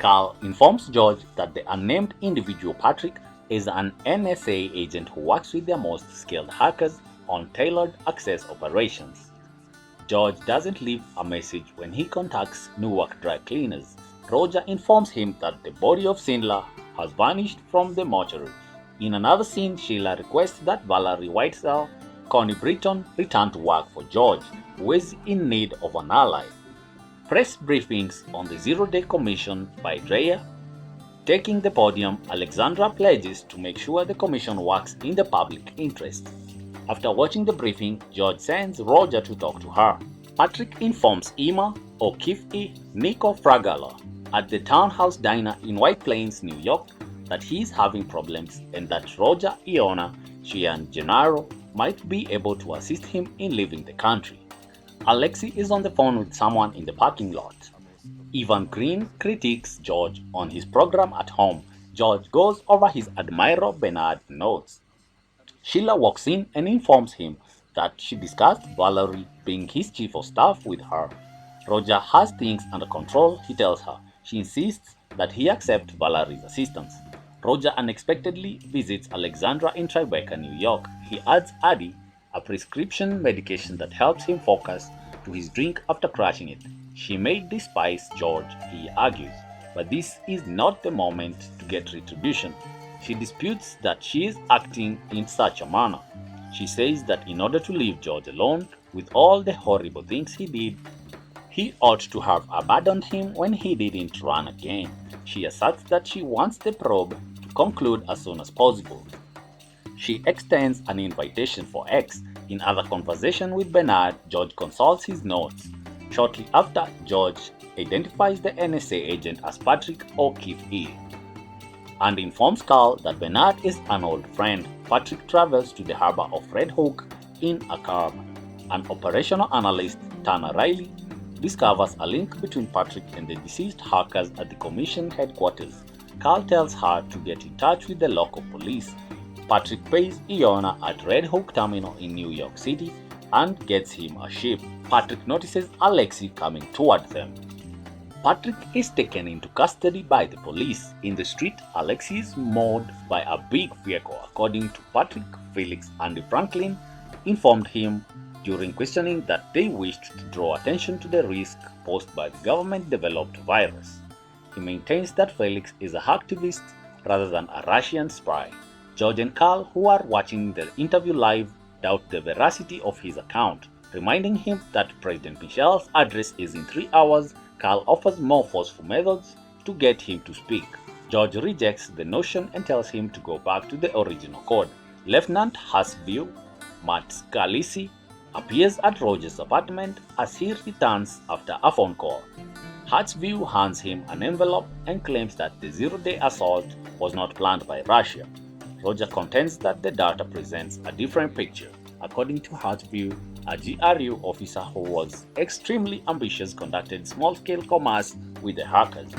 Carl informs George that the unnamed individual Patrick is an NSA agent who works with their most skilled hackers on tailored access operations. George doesn't leave a message when he contacts Newark dry cleaners. Roger informs him that the body of Schindler has vanished from the mortuary. In another scene, Sheila requests that Valerie Whitesell, Connie Britton, return to work for George, who is in need of an ally. Press briefings on the Zero-Day Commission by Dreyer. Taking the podium, Alexandra pledges to make sure the commission works in the public interest. After watching the briefing, George sends Roger to talk to her. Patrick informs Emma, O'Keefe, Nico Fragala at the Townhouse Diner in White Plains, New York, that he is having problems and that Roger, Iona, she and Gennaro might be able to assist him in leaving the country. Alexi is on the phone with someone in the parking lot. Ivan Green critiques George on his program at home. George goes over his admirer Bernard notes. Sheila walks in and informs him that she discussed Valerie being his chief of staff with her. Roger has things under control, he tells her. She insists that he accept Valerie's assistance. Roger unexpectedly visits Alexandra in Tribeca, New York. He adds Addie, a prescription medication that helps him focus, to his drink after crashing it. She may despise George, he argues, but this is not the moment to get retribution. She disputes that she is acting in such a manner. She says that in order to leave George alone with all the horrible things he did, he ought to have abandoned him when he didn't run again. She asserts that she wants the probe to conclude as soon as possible. She extends an invitation for X. In other conversation with Bernard, George consults his notes. Shortly after, George identifies the NSA agent as Patrick O'Keefe and informs Carl that Bernard is an old friend. Patrick travels to the harbor of Red Hook in a car. An operational analyst, Tanner Riley, discovers a link between Patrick and the deceased hackers at the commission headquarters. Carl tells her to get in touch with the local police. Patrick pays Iona at Red Hook Terminal in New York City and gets him a ship. Patrick notices Alexi coming toward them. Patrick is taken into custody by the police. In the street, Alexi is mauled by a big vehicle. According to Patrick, Felix and Franklin informed him during questioning that they wished to draw attention to the risk posed by the government-developed virus. He maintains that Felix is a hacktivist rather than a Russian spy. George and Carl, who are watching the interview live, doubt the veracity of his account, reminding him that President Michel's address is in 3 hours. Carl offers more forceful methods to get him to speak. George rejects the notion and tells him to go back to the original code. Lieutenant Hasview, Matt Scalisi, appears at Roger's apartment as he returns after a phone call. Hasview hands him an envelope and claims that the zero-day assault was not planned by Russia. Roger contends that the data presents a different picture. According to Hasview, a GRU officer who was extremely ambitious conducted small-scale commerce with the hackers.